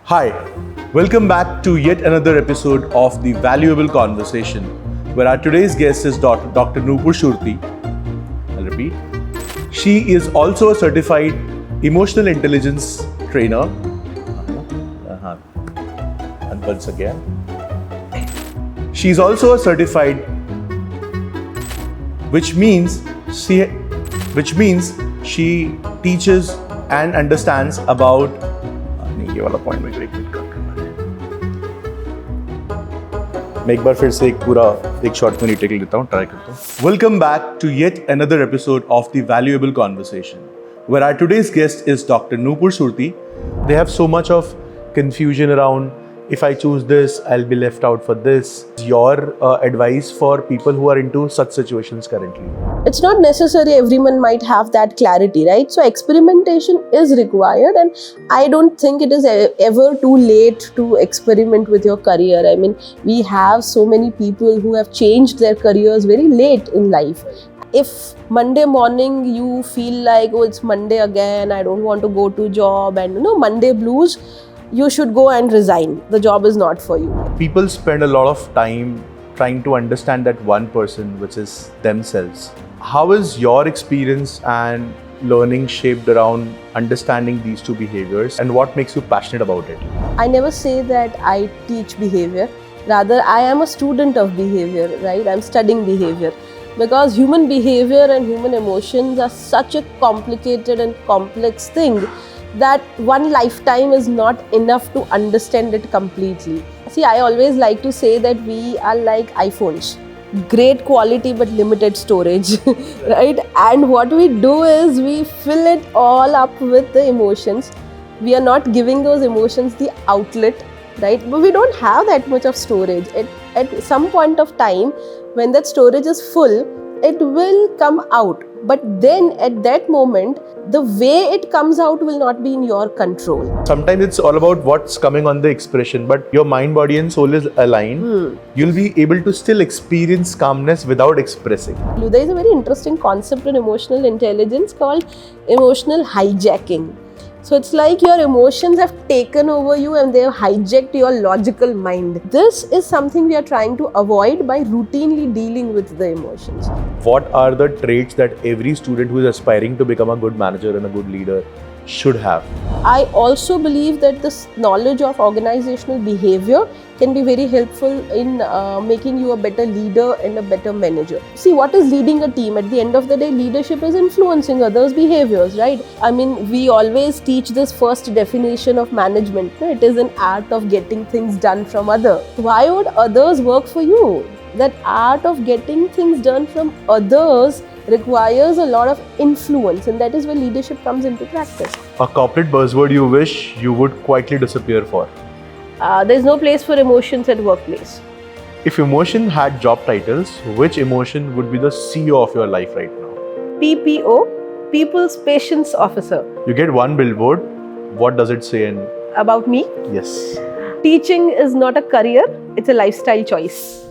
Hi, welcome back to yet another episode of The Valuable Conversation, where our today's guest is Dr. Noopur Surti. I'll repeat. She is also a certified emotional intelligence trainer. And once again. She is also a certified, which means she teaches and understands about ये वाला point में एक minute करना है। मैं एक बार फिर से एक शॉर्ट में रीटेक लेता हूँ, ट्राई करता हूँ। Welcome back to yet another episode of The Valuable Conversation, where our today's guest is Dr. Noopur Surti. They have so much of confusion around, if I choose this, I'll be left out for this. Your advice for people who are into such situations currently? It's not necessary everyone might have that clarity, right? So experimentation is required, and I don't think it is ever too late to experiment with your career. I mean, we have so many people who have changed their careers very late in life. If Monday morning you feel like, oh, it's Monday again, I don't want to go to job, and Monday blues, you should go and resign. The job is not for you. People spend a lot of time trying to understand that one person, which is themselves. How is your experience and learning shaped around understanding these two behaviors, and what makes you passionate about it? I never say that I teach behavior. Rather, I am a student of behavior, right? I'm studying behavior. Because human behavior and human emotions are such a complicated and complex thing that one lifetime is not enough to understand it completely. See, I always like to say that we are like iPhones. Great quality but limited storage, right? And what we do is we fill it all up with the emotions. We are not giving those emotions the outlet, right? But we don't have that much of storage. At some point of time, when that storage is full, it will come out. But then at that moment, the way it comes out will not be in your control. Sometimes it's all about what's coming on the expression, but your mind, body and soul is aligned. You'll be able to still experience calmness without expressing. There is a very interesting concept in emotional intelligence called emotional hijacking. So it's like your emotions have taken over you and they have hijacked your logical mind. This is something we are trying to avoid by routinely dealing with the emotions. What are the traits that every student who is aspiring to become a good manager and a good leader should have? I also believe that this knowledge of organizational behavior can be very helpful in making you a better leader and a better manager. See, what is leading a team? At the end of the day, leadership is influencing others' behaviors, right? I mean, we always teach this first definition of management. It is an art of getting things done from others. Why would others work for you? That art of getting things done from others requires a lot of influence, and that is where leadership comes into practice. A corporate buzzword you wish you would quietly disappear for? There is no place for emotions at workplace. If emotion had job titles, which emotion would be the CEO of your life right now? PPO, People's Patience Officer. You get one billboard, what does it say in? About me? Yes. Teaching is not a career, it's a lifestyle choice.